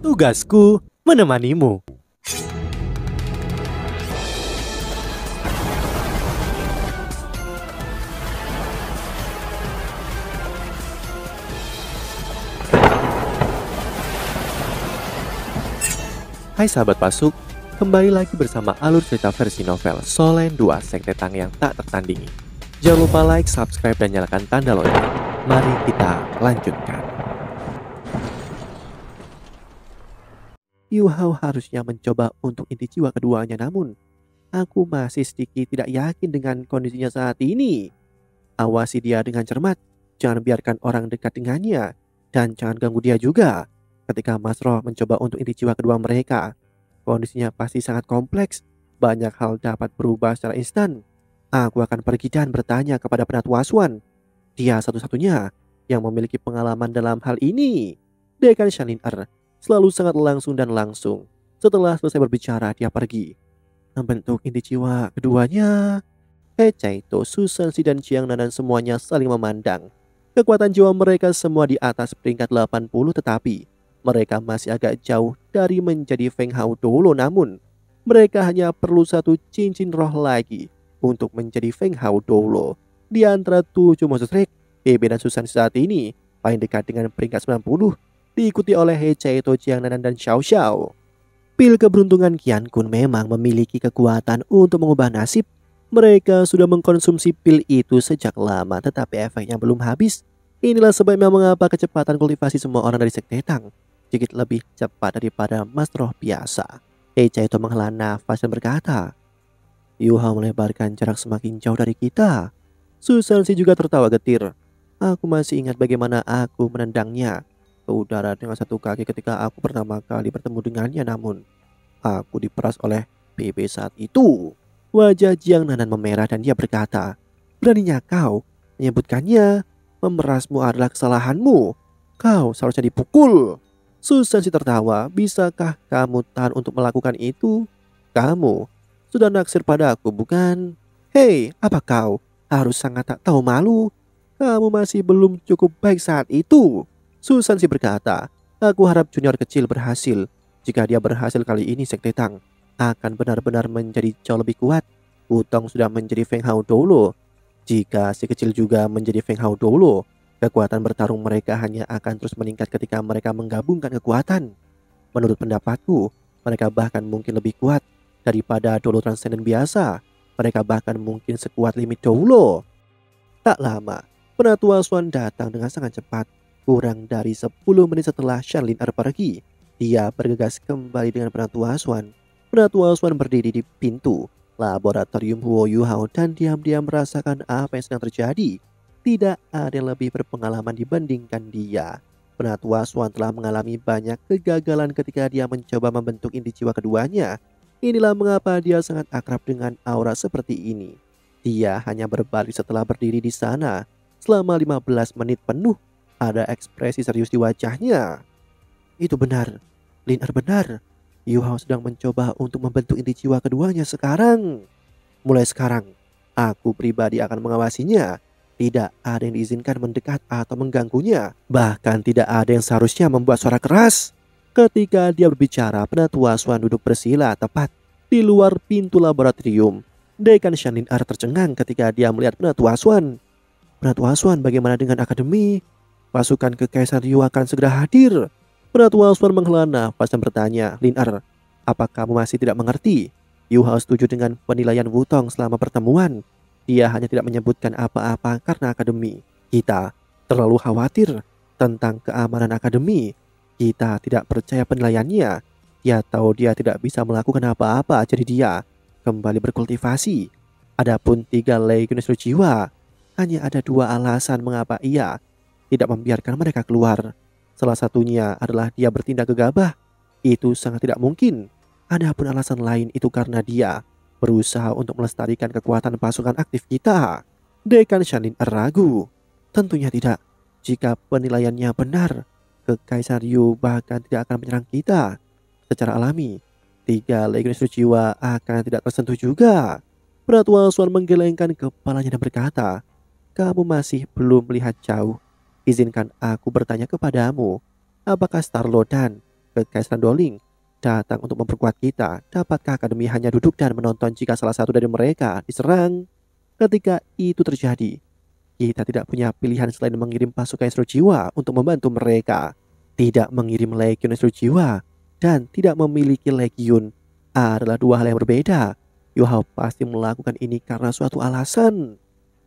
Tugasku menemanimu. Hai sahabat Pasuk, kembali lagi bersama alur cerita versi novel Solen 2 Sekte Tang yang tak tertandingi. Jangan lupa like, subscribe, dan nyalakan tanda lonceng. Mari kita lanjutkan. Yu Hao harusnya mencoba untuk inti jiwa keduanya, namun aku masih sedikit tidak yakin dengan kondisinya saat ini. Awasi dia dengan cermat, jangan biarkan orang dekat dengannya, dan jangan ganggu dia juga. Ketika Mas Roh mencoba untuk inti jiwa kedua mereka, kondisinya pasti sangat kompleks, banyak hal dapat berubah secara instan. Aku akan pergi dan bertanya kepada Penatu Aswan. Dia satu-satunya yang memiliki pengalaman dalam hal ini. Dekan Shanlin selalu sangat langsung dan langsung. Setelah selesai berbicara, dia pergi. Membentuk inti jiwa keduanya. Chaito, Susansi, dan Jiang Nanan semuanya saling memandang. Kekuatan jiwa mereka semua di atas peringkat 80, tetapi mereka masih agak jauh dari menjadi Feng Hao dulu. Namun mereka hanya perlu satu cincin roh lagi untuk menjadi Feng Hao dulu. Di antara 7 monster Drake, Bebe dan Susansi saat ini paling dekat dengan peringkat 90, diikuti oleh Chaito, Jiang Nanan, dan Xiao Xiao. Pil keberuntungan Qian Kun memang memiliki kekuatan untuk mengubah nasib. Mereka sudah mengkonsumsi pil itu sejak lama, tetapi efeknya belum habis. Inilah sebabnya mengapa kecepatan kultivasi semua orang dari Sekte Tang sedikit lebih cepat daripada Mas Roh biasa. Chaito menghela nafas dan berkata, Yu Hao melebarkan jarak semakin jauh dari kita. Susansi juga tertawa getir. Aku masih ingat bagaimana aku menendangnya ke udara dengan satu kaki ketika aku pertama kali bertemu dengannya, namun aku diperas oleh BB saat itu. Wajah Jiang Nanan memerah dan dia berkata, beraninya kau menyebutkannya, memerasmu adalah kesalahanmu. Kau seharusnya dipukul. Susansi tertawa, bisakah kamu tahan untuk melakukan itu? Kamu sudah naksir padaku, bukan? Hei, apa kau harus sangat tak tahu malu? Kamu masih belum cukup baik saat itu. Susansi berkata, aku harap junior kecil berhasil. Jika dia berhasil kali ini, Sekte Tang akan benar-benar menjadi jauh lebih kuat. Wutong sudah menjadi Feng Hao dulu. Jika si kecil juga menjadi Feng Hao dulu, kekuatan bertarung mereka hanya akan terus meningkat ketika mereka menggabungkan kekuatan. Menurut pendapatku, mereka bahkan mungkin lebih kuat daripada Dolo Transcendent biasa. Mereka bahkan mungkin sekuat limit Dolo. Tak lama, Penatu Aswan datang dengan sangat cepat. Kurang dari 10 menit setelah Shanlin pergi, dia bergegas kembali dengan Penatu Aswan. Penatu Aswan berdiri di pintu laboratorium Huo Yu Hao dan diam-diam merasakan apa yang sedang terjadi. Tidak ada yang lebih berpengalaman dibandingkan dia. Penatu Aswan telah mengalami banyak kegagalan ketika dia mencoba membentuk inti jiwa keduanya. Inilah mengapa dia sangat akrab dengan aura seperti ini. Dia hanya berbalik setelah berdiri di sana selama 15 menit penuh. Ada ekspresi serius di wajahnya. Itu benar, Lin benar. Yu Hao sedang mencoba untuk membentuk inti jiwa keduanya sekarang. Mulai sekarang, aku pribadi akan mengawasinya. Tidak ada yang diizinkan mendekat atau mengganggunya. Bahkan tidak ada yang seharusnya membuat suara keras. Ketika dia berbicara, Penatu Aswan duduk bersila tepat di luar pintu laboratorium. Dekan Shanlin tercengang ketika dia melihat Penatu Aswan. Penatu Aswan, bagaimana dengan akademi? Pasukan Kekaisar Yu akan segera hadir. Penatu Aswan menghela nafas dan bertanya, Lin apa kamu masih tidak mengerti? Yu Hao setuju dengan penilaian Wutong selama pertemuan. Dia hanya tidak menyebutkan apa-apa karena akademi. Kita terlalu khawatir tentang keamanan akademi. Kita tidak percaya penilaiannya. Dia tahu dia tidak bisa melakukan apa-apa, jadi dia kembali berkultivasi. Adapun 3 legionis jiwa, hanya ada 2 alasan mengapa ia tidak membiarkan mereka keluar. Salah satunya adalah dia bertindak gegabah. Itu sangat tidak mungkin. Adapun alasan lain itu karena dia berusaha untuk melestarikan kekuatan pasukan aktif kita. Dekan Shanlin ragu. Tentunya tidak. Jika penilaiannya benar, Kekaisar Yu bahkan tidak akan menyerang kita. Secara alami, 3 legionis jiwa akan tidak tersentuh juga. Penatu Aswan menggelengkan kepalanya dan berkata, kamu masih belum melihat jauh. Izinkan aku bertanya kepadamu, apakah Starlo dan Kekaisaran Doling datang untuk memperkuat kita. Dapatkah akademi hanya duduk dan menonton jika salah satu dari mereka diserang? Ketika itu terjadi, kita tidak punya pilihan selain mengirim pasukan Instru Jiwa untuk membantu mereka. Tidak mengirim Legiun Instru Jiwa dan tidak memiliki Legiun adalah dua hal yang berbeda. Yu Hao pasti melakukan ini karena suatu alasan.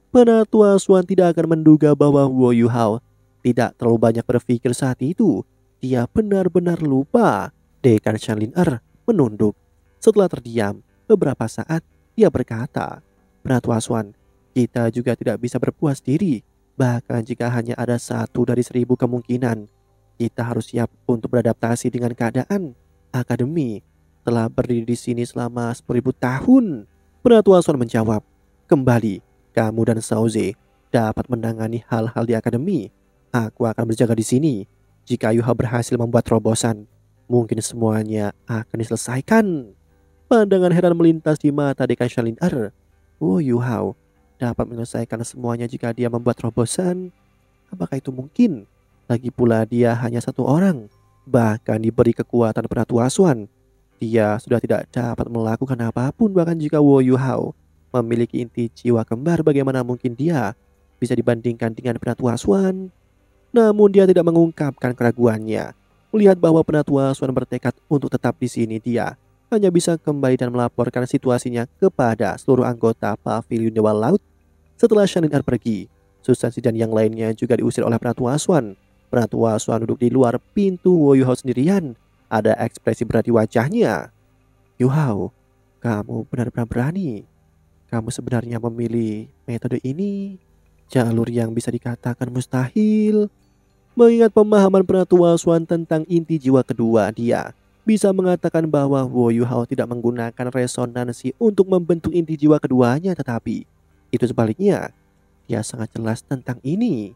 Penatua Xuan tidak akan menduga bahwa Wo Yu Hao tidak terlalu banyak berpikir saat itu. Dia benar-benar lupa. Dekan Shanlin menunduk. Setelah terdiam beberapa saat, dia berkata, "Penatua Xuan, kita juga tidak bisa berpuas diri. Bahkan jika hanya ada 1 dari 1000 kemungkinan, kita harus siap untuk beradaptasi dengan keadaan. Akademi telah berdiri di sini selama 10.000 tahun." Penatua Xuan menjawab, "Kembali, kamu dan Sauze dapat menangani hal-hal di akademi. Aku akan berjaga di sini. Jika Yu Hao berhasil membuat terobosan, mungkin semuanya akan diselesaikan." Pandangan heran melintas di mata Dekan Shanlin. "Oh, Yu Hao dapat menyelesaikan semuanya jika dia membuat terobosan. Apakah itu mungkin? Lagi pula dia hanya 1 orang. Bahkan diberi kekuatan Penatua Xuan, dia sudah tidak dapat melakukan apapun. Bahkan jika Wo Yu Hao memiliki inti jiwa kembar, bagaimana mungkin dia bisa dibandingkan dengan Penatua Xuan?" Namun dia tidak mengungkapkan keraguannya. Melihat bahwa Penatua Xuan bertekad untuk tetap di sini, dia hanya bisa kembali dan melaporkan situasinya kepada seluruh anggota Paviliun Dewa Laut. Setelah Shanlin pergi, Susansi dan yang lainnya juga diusir oleh Penatua Xuan. Penatua Xuan duduk di luar pintu Wo Yu Hao sendirian. Ada ekspresi berat di wajahnya. "Yu Hao, kamu benar-benar berani. Kamu sebenarnya memilih metode ini, jalur yang bisa dikatakan mustahil." Mengingat pemahaman Penatua Xuan tentang inti jiwa kedua, dia bisa mengatakan bahwa Wo Yu Hao tidak menggunakan resonansi untuk membentuk inti jiwa keduanya, tetapi itu sebaliknya. Dia sangat jelas tentang ini.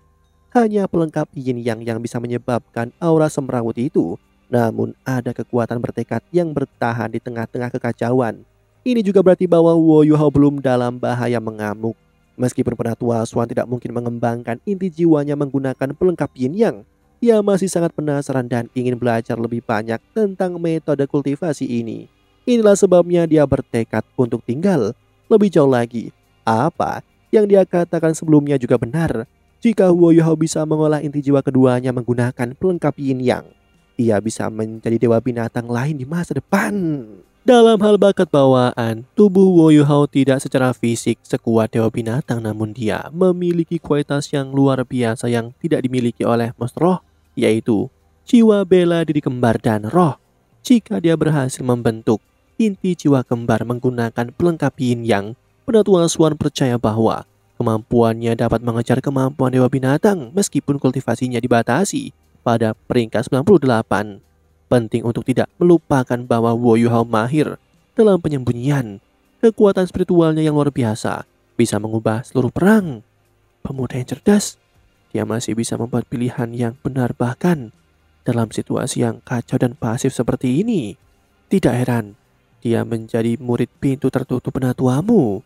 Hanya pelengkap yin yang bisa menyebabkan aura semrawut itu. Namun ada kekuatan bertekad yang bertahan di tengah-tengah kekacauan. Ini juga berarti bahwa Wo Yu Hao belum dalam bahaya mengamuk. Meskipun Penatua Xuan tidak mungkin mengembangkan inti jiwanya menggunakan pelengkap yin yang, ia masih sangat penasaran dan ingin belajar lebih banyak tentang metode kultivasi ini. Inilah sebabnya dia bertekad untuk tinggal lebih jauh lagi. Apa yang dia katakan sebelumnya juga benar. Jika Wo Yu Hao bisa mengolah inti jiwa keduanya menggunakan pelengkap yin yang, ia bisa menjadi dewa binatang lain di masa depan. Dalam hal bakat bawaan, tubuh Wo Yu Hao tidak secara fisik sekuat dewa binatang, namun dia memiliki kualitas yang luar biasa yang tidak dimiliki oleh monster roh, yaitu jiwa bela diri kembar dan roh. Jika dia berhasil membentuk inti jiwa kembar menggunakan pelengkap yin yang, Penatua Xuan percaya bahwa kemampuannya dapat mengejar kemampuan dewa binatang meskipun kultivasinya dibatasi pada peringkat 98. Penting untuk tidak melupakan bahwa Wo Yu Hao mahir dalam penyembunyian. Kekuatan spiritualnya yang luar biasa bisa mengubah seluruh perang. Pemuda yang cerdas, dia masih bisa membuat pilihan yang benar bahkan dalam situasi yang kacau dan pasif seperti ini. Tidak heran dia menjadi murid pintu tertutup penatuamu.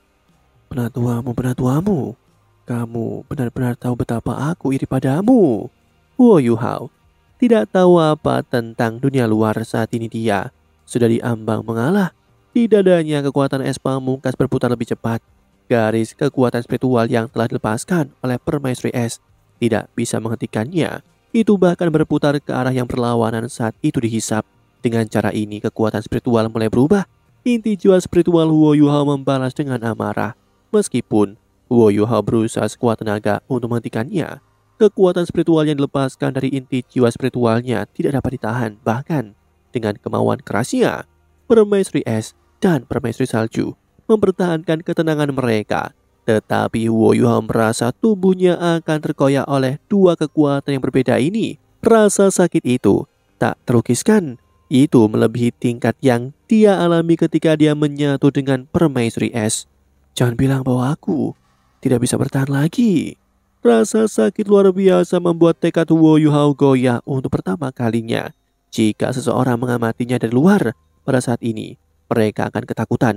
Penatuamu, kamu benar-benar tahu betapa aku iri padamu. Wo Yu Hao tidak tahu apa tentang dunia luar saat ini. Dia sudah diambang mengalah. Di dadanya kekuatan es pamungkas berputar lebih cepat. Garis kekuatan spiritual yang telah dilepaskan oleh permaisuri es tidak bisa menghentikannya. Itu bahkan berputar ke arah yang berlawanan saat itu dihisap. Dengan cara ini kekuatan spiritual mulai berubah. Inti jiwa spiritual Wo Yu Hao membalas dengan amarah. Meskipun Wo Yu Hao berusaha sekuat tenaga untuk menghentikannya, kekuatan spiritual yang dilepaskan dari inti jiwa spiritualnya tidak dapat ditahan. Bahkan dengan kemauan kerasnya, permaisuri es dan permaisuri salju mempertahankan ketenangan mereka. Tetapi Wo Yu Hao merasa tubuhnya akan terkoyak oleh dua kekuatan yang berbeda ini. Rasa sakit itu tak terlukiskan. Itu melebihi tingkat yang dia alami ketika dia menyatu dengan permaisuri es. Jangan bilang bahwa aku tidak bisa bertahan lagi. Rasa sakit luar biasa membuat tekad Wo Yu Hao goyah untuk pertama kalinya. Jika seseorang mengamatinya dari luar pada saat ini, mereka akan ketakutan.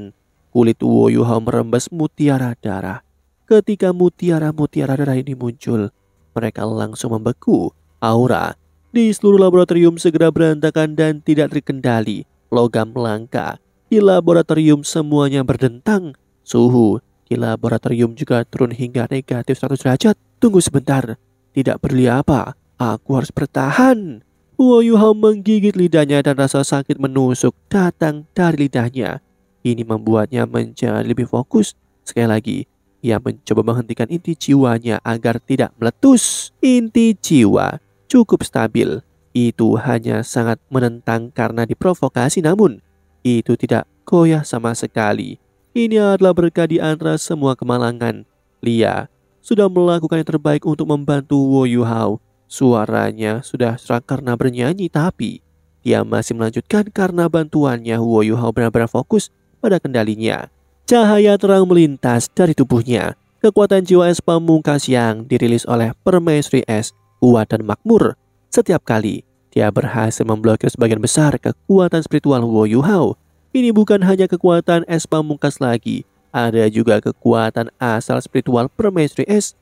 Kulit Wo Yu Hao merembes mutiara darah. Ketika mutiara darah ini muncul, mereka langsung membeku. Aura di seluruh laboratorium segera berantakan dan tidak terkendali. Logam langka di laboratorium semuanya berdentang. Suhu di laboratorium juga turun hingga negatif 100 derajat. Tunggu sebentar, tidak peduli apa, aku harus bertahan. Wo Yuhao menggigit lidahnya dan rasa sakit menusuk datang dari lidahnya. Ini membuatnya menjadi lebih fokus. Sekali lagi, ia mencoba menghentikan inti jiwanya agar tidak meletus. Inti jiwa cukup stabil. Itu hanya sangat menentang karena diprovokasi, namun itu tidak goyah sama sekali. Ini adalah berkah di antara semua kemalangan. Lia sudah melakukan yang terbaik untuk membantu Wo Yuhao. Suaranya sudah serak karena bernyanyi, tapi dia masih melanjutkan karena bantuannya. Wo Yuhao benar-benar fokus pada kendalinya. Cahaya terang melintas dari tubuhnya. Kekuatan jiwa es pamungkas yang dirilis oleh Permaisuri Es kuat dan makmur. Setiap kali dia berhasil memblokir sebagian besar kekuatan spiritual Wo Yuhao. Ini bukan hanya kekuatan es pamungkas lagi, ada juga kekuatan asal spiritual Permaisuri Es.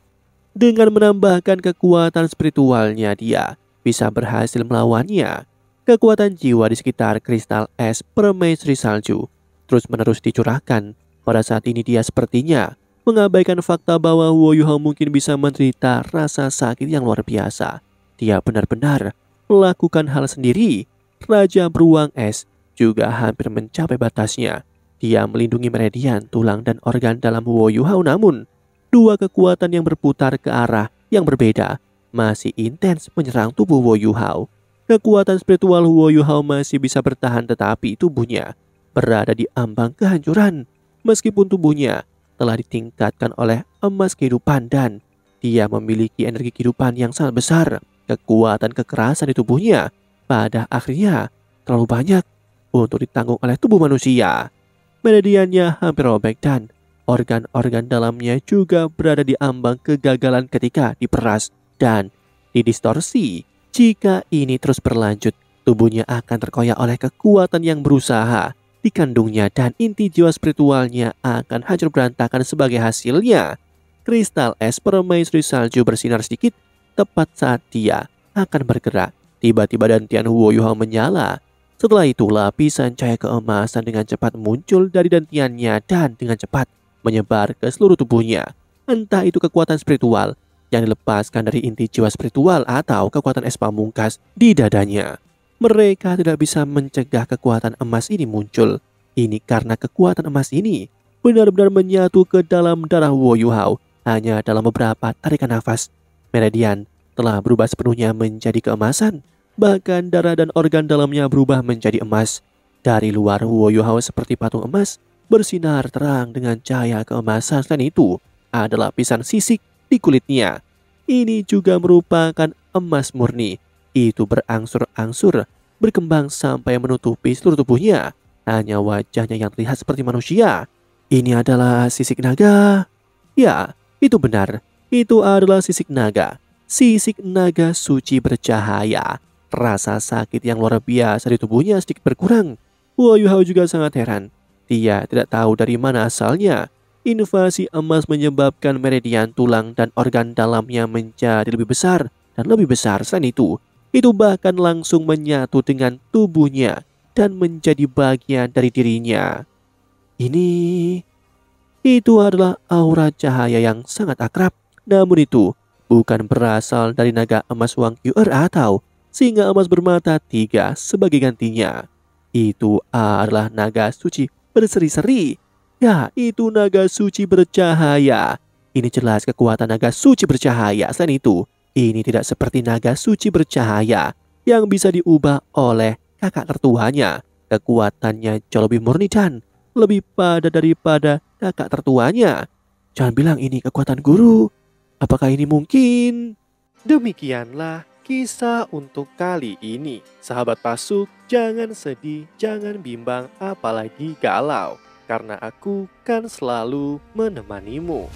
Dengan menambahkan kekuatan spiritualnya, dia bisa berhasil melawannya. Kekuatan jiwa di sekitar kristal es Permaisuri Salju terus-menerus dicurahkan. Pada saat ini dia sepertinya mengabaikan fakta bahwa Wo Yuhao mungkin bisa menderita rasa sakit yang luar biasa. Dia benar-benar melakukan hal sendiri. Raja Beruang Es juga hampir mencapai batasnya. Dia melindungi meridian, tulang, dan organ dalam Wo Yuhao, namun dua kekuatan yang berputar ke arah yang berbeda masih intens menyerang tubuh Wo Yuhao. Kekuatan spiritual Wo Yuhao masih bisa bertahan, tetapi tubuhnya berada di ambang kehancuran. Meskipun tubuhnya telah ditingkatkan oleh emas kehidupan dan dia memiliki energi kehidupan yang sangat besar, kekuatan kekerasan di tubuhnya pada akhirnya terlalu banyak untuk ditanggung oleh tubuh manusia. Meridiannya hampir robek dan organ-organ dalamnya juga berada di ambang kegagalan ketika diperas dan didistorsi. Jika ini terus berlanjut, tubuhnya akan terkoyak oleh kekuatan yang berusaha dikandungnya dan inti jiwa spiritualnya akan hancur berantakan sebagai hasilnya. Kristal es Permaisuri Salju bersinar sedikit tepat saat dia akan bergerak. Tiba-tiba dantian Wo Yuhao menyala. Setelah itu lapisan cahaya keemasan dengan cepat muncul dari dantiannya dan dengan cepat menyebar ke seluruh tubuhnya. Entah itu kekuatan spiritual yang dilepaskan dari inti jiwa spiritual atau kekuatan es pamungkas di dadanya. Mereka tidak bisa mencegah kekuatan emas ini muncul. Ini karena kekuatan emas ini benar-benar menyatu ke dalam darah Wo Yuhao hanya dalam beberapa tarikan nafas. Meridian telah berubah sepenuhnya menjadi keemasan. Bahkan darah dan organ dalamnya berubah menjadi emas. Dari luar, Wo Yuhao seperti patung emas bersinar terang dengan cahaya keemasan. Selain itu, ada lapisan sisik di kulitnya. Ini juga merupakan emas murni. Itu berangsur-angsur berkembang sampai menutupi seluruh tubuhnya. Hanya wajahnya yang terlihat seperti manusia. Ini adalah sisik naga. Ya, itu benar. Itu adalah sisik naga. Sisik naga suci bercahaya. Rasa sakit yang luar biasa di tubuhnya sedikit berkurang. Wo Yuhao juga sangat heran. Dia tidak tahu dari mana asalnya. Invasi emas menyebabkan meridian tulang dan organ dalamnya menjadi lebih besar dan lebih besar. Selain itu bahkan langsung menyatu dengan tubuhnya dan menjadi bagian dari dirinya. Itu adalah aura cahaya yang sangat akrab. Namun itu bukan berasal dari naga emas Wang Yuer atau singa emas bermata tiga sebagai gantinya. Itu adalah naga suci berseri-seri. Ya, itu naga suci bercahaya. Ini jelas kekuatan naga suci bercahaya. Selain itu, ini tidak seperti naga suci bercahaya yang bisa diubah oleh kakak tertuanya. Kekuatannya jauh lebih murni dan lebih padat daripada kakak tertuanya. Jangan bilang ini kekuatan guru. Apakah ini mungkin? Demikianlah kisah untuk kali ini. Sahabat Pasuk, jangan sedih, jangan bimbang, apalagi galau. Karena aku kan selalu menemanimu.